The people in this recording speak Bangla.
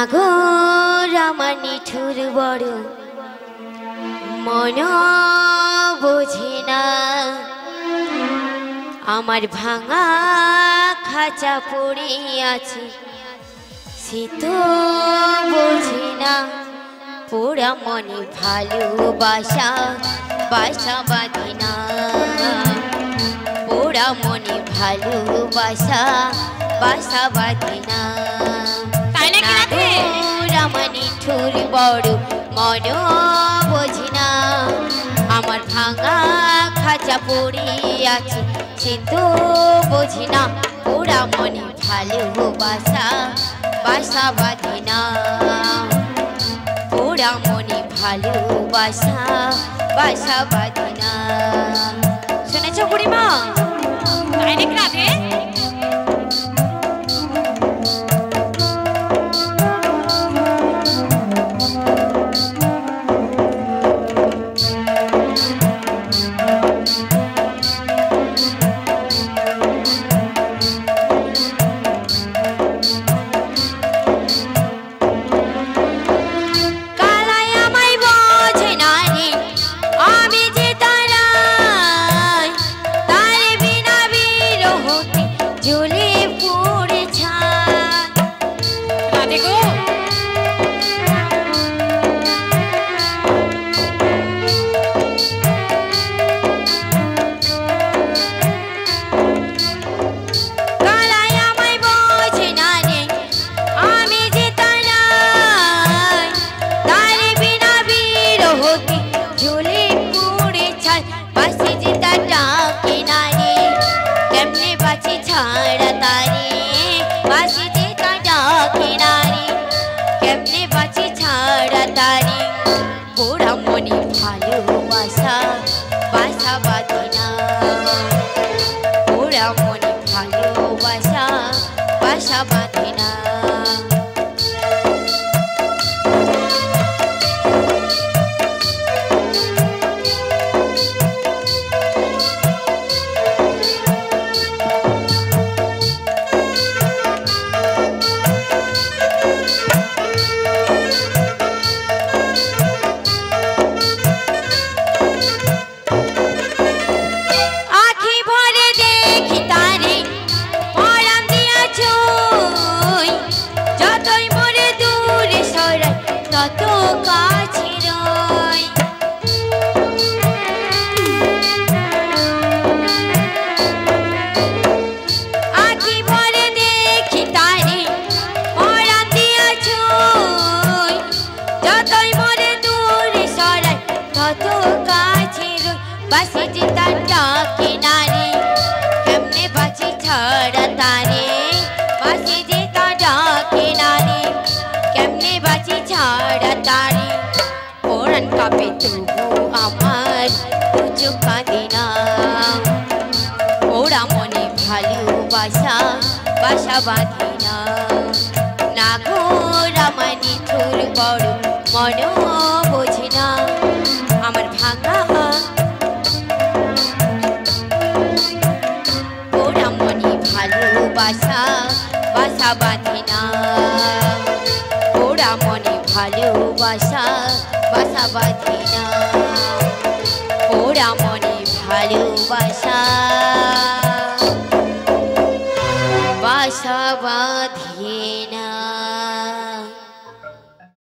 নাগো আমার নিঠুর বড় মন বোঝে না আমার ভাঙা খাঁচা পড়ে আছে সে তো বোঝে না পোড়া মনে ভালোবাসা বাসা বাঁধে না পোড়া মনে ভালোবাসা বাসা বাঁধে না আমার নিঠুর বড় মন বোঝে না আমার ভাঙা খাঁচা পড়ে আছে সে তো বোঝে না পোড়া মনে ভালোবাসা বাসা বাঁধে না পোড়া মনে ভালোবাসা বাসা বাঁধে না। শুনেছ বুড়িমা? তাই নাকি রাধে? পোড়া মনে ভালোবাসা বাসা বাঁধে না পোড়া মনে ভালোবাসা বাসা বাঁধে না। আমার চোখ কাঁদে না পোড়া মনে ভালোবাসা বাসা বাঁধে না নাগো আমার নিঠুর বড় মন বোঝে না আমার ভাঙা পোড়া মনে ভালোবাসা বাসা বাঁধে না পোড়া মনে ভালোবাসা বাসা বাঁধে না পোড়া মনে ভালোবাসা বাসা বাঁধে